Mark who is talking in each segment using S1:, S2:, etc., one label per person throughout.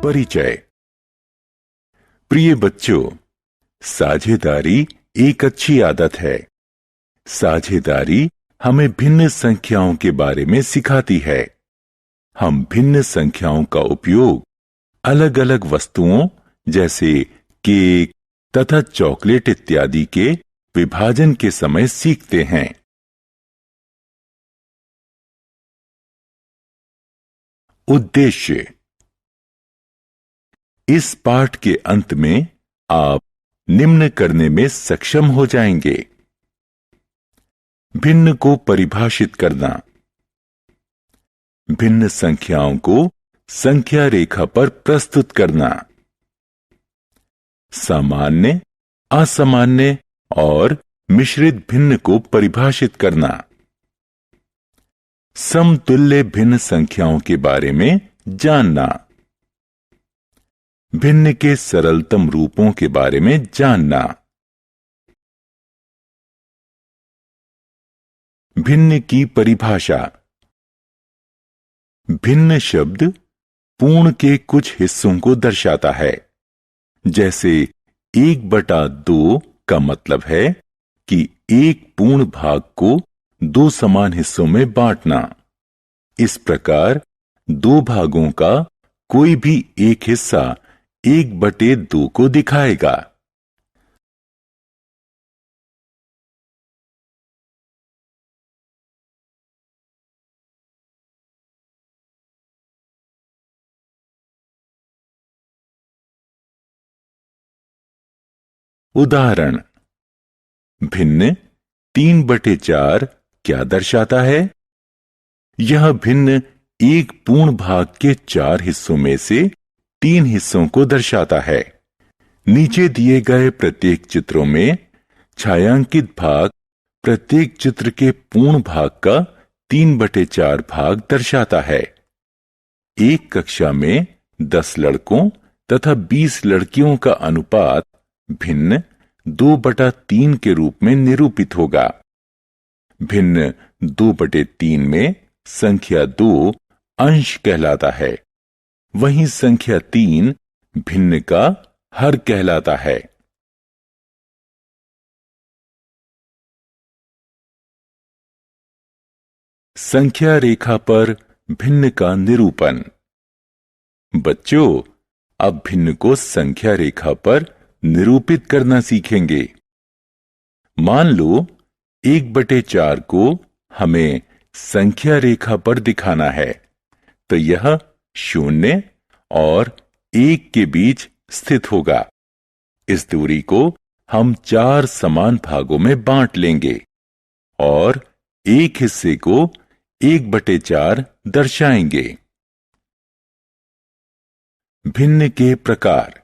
S1: परिचय। प्रिय बच्चों, साझेदारी एक अच्छी आदत है। साझेदारी हमें भिन्न संख्याओं के बारे में सिखाती है। हम भिन्न संख्याओं का उपयोग अलग अलग वस्तुओं जैसे केक तथा चॉकलेट इत्यादि के विभाजन के समय सीखते हैं। उद्देश्य। इस पाठ के अंत में आप निम्न करने में सक्षम हो जाएंगे। भिन्न को परिभाषित करना, भिन्न संख्याओं को संख्या रेखा पर प्रस्तुत करना, सामान्य, असामान्य और मिश्रित भिन्न को परिभाषित करना, समतुल्य भिन्न संख्याओं के बारे में जानना, भिन्न के सरलतम रूपों के बारे में जानना। भिन्न की परिभाषा। भिन्न शब्द पूर्ण के कुछ हिस्सों को दर्शाता है। जैसे 1/2 का मतलब है कि एक पूर्ण भाग को 2 समान हिस्सों में बांटना। इस प्रकार 2 भागों का कोई भी एक हिस्सा 1/2 को दिखाएगा। उदाहरण। भिन्न 3/4 क्या दर्शाता है? यह भिन्न एक पूर्ण भाग के 4 हिस्सों में से 3 हिस्सों को दर्शाता है। नीचे दिए गए प्रत्येक चित्रों में छायांकित भाग प्रत्येक चित्र के पूर्ण भाग का 3/4 भाग दर्शाता है। एक कक्षा में 10 लड़कों तथा 20 लड़कियों का अनुपात भिन्न 2/3 के रूप में निरूपित होगा। भिन्न 2/3 में संख्या 2 अंश कहलाता है, वहीं संख्या 3 भिन्न का हर कहलाता है। संख्या रेखा पर भिन्न का निरूपण। बच्चों, अब भिन्न को संख्या रेखा पर निरूपित करना सीखेंगे। मान लो 1/4 को हमें संख्या रेखा पर दिखाना है, तो यह 0 और 1 के बीच स्थित होगा। इस दूरी को हम 4 समान भागों में बांट लेंगे और एक हिस्से को 1/4 दर्शाएंगे। भिन्न के प्रकार।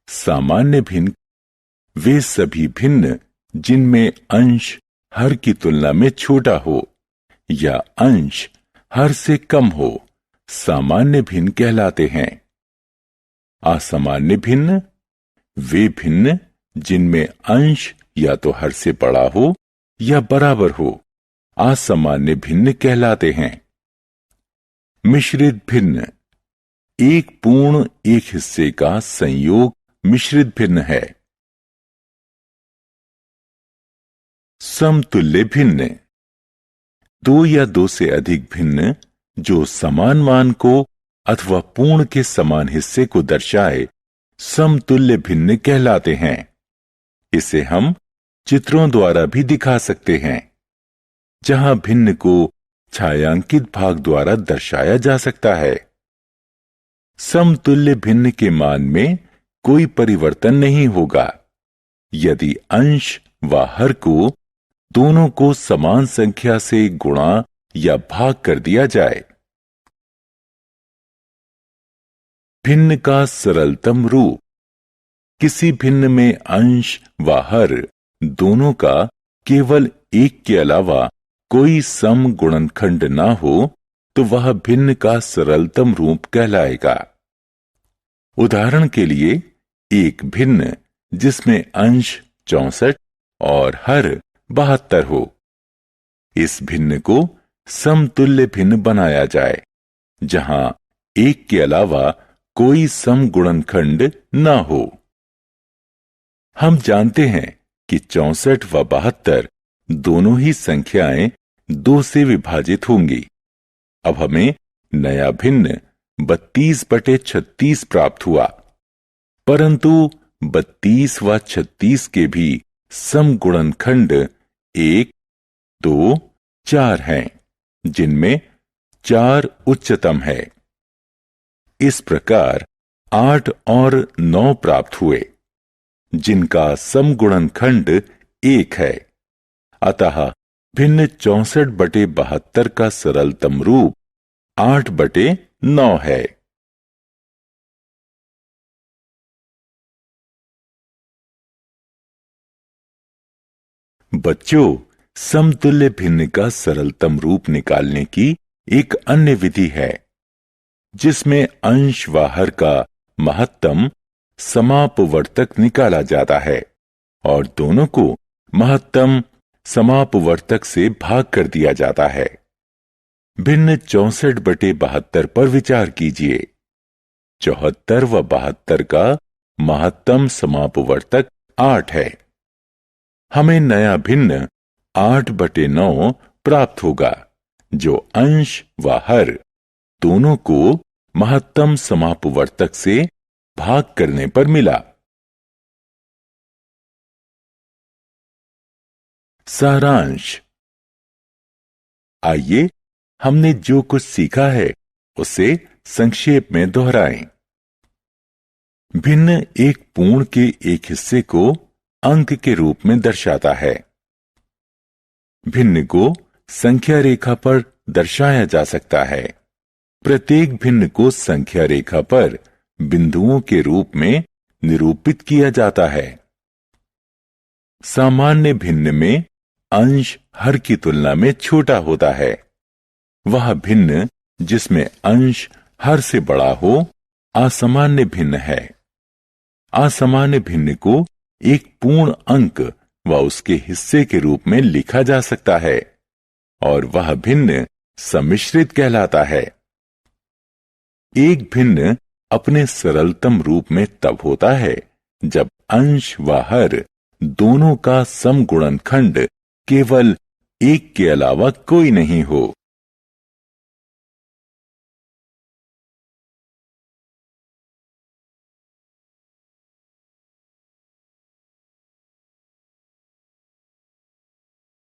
S1: सामान्य भिन्न वे सभी भिन्न जिनमें अंश हर की तुलना में छोटा हो या अंश हर से कम हो, सामान्य भिन्न कहलाते हैं। असामान्य भिन्न वे भिन्न जिनमें अंश या तो हर से बड़ा हो या बराबर हो, असामान्य भिन्न कहलाते हैं। मिश्रित भिन्न एक पूर्ण एक हिस्से का संयोग मिश्रित भिन्न है। समतुल्य भिन्न 2 या 2 से अधिक भिन्न जो समान मान को अथवा पूर्ण के समान हिस्से को दर्शाए, समतुल्य भिन्न कहलाते हैं। इसे हम चित्रों द्वारा भी दिखा सकते हैं, जहां भिन्न को छायांकित भाग द्वारा दर्शाया जा सकता है। समतुल्य भिन्न के मान में कोई परिवर्तन नहीं होगा यदि अंश व हर को दोनों को समान संख्या से गुणा या भाग कर दिया जाए। भिन्न का सरलतम रूप। किसी भिन्न में अंश व हर दोनों का केवल एक के अलावा कोई सम गुणनखंड ना हो तो वह भिन्न का सरलतम रूप कहलाएगा। उदाहरण के लिए एक भिन्न जिसमें अंश 64 और हर 72 हो। इस भिन्न को समतुल्य भिन्न बनाया जाए, जहां एक के अलावा कोई समगुणनखंड न हो। हम जानते हैं कि 64 व 72 दोनों ही संख्याएं 2 से विभाजित होंगी। अब हमें नया भिन्न 32/36 प्राप्त हुआ, परंतु 32 व 36 के भी समगुणनखंड 1, 2, 4 हैं, जिनमें 4 उच्चतम है। इस प्रकार 8 और 9 प्राप्त हुए, जिनका समगुणनखंड 1 है। अतः भिन्न 64/72 का सरलतम रूप 8/9 है। बच्चों, समतुल्य भिन्न का सरलतम रूप निकालने की एक अन्य विधि है, जिसमें अंश व हर का महत्तम समापवर्तक निकाला जाता है और दोनों को महत्तम समापवर्तक से भाग कर दिया जाता है। भिन्न 64/72 पर विचार कीजिए। 74 व 72 का महत्तम समापवर्तक 8 है। हमें नया भिन्न 8/9 प्राप्त होगा, जो अंश व हर दोनों को महत्तम समापवर्तक से भाग करने पर मिला। सारांश। आइए हमने जो कुछ सीखा है उसे संक्षेप में दोहराएं। भिन्न एक पूर्ण के एक हिस्से को अंक के रूप में दर्शाता है। भिन्न को संख्या रेखा पर दर्शाया जा सकता है। प्रत्येक भिन्न को संख्या रेखा पर बिंदुओं के रूप में निरूपित किया जाता है। सामान्य भिन्न में अंश हर की तुलना में छोटा होता है। वह भिन्न जिसमें अंश हर से बड़ा हो असामान्य भिन्न है। असामान्य भिन्न को एक पूर्ण अंक व उसके हिस्से के रूप में लिखा जा सकता है और वह भिन्न सम्मिश्रित कहलाता है। एक भिन्न अपने सरलतम रूप में तब होता है जब अंश व हर दोनों का समगुणनखंड केवल एक के अलावा कोई नहीं हो।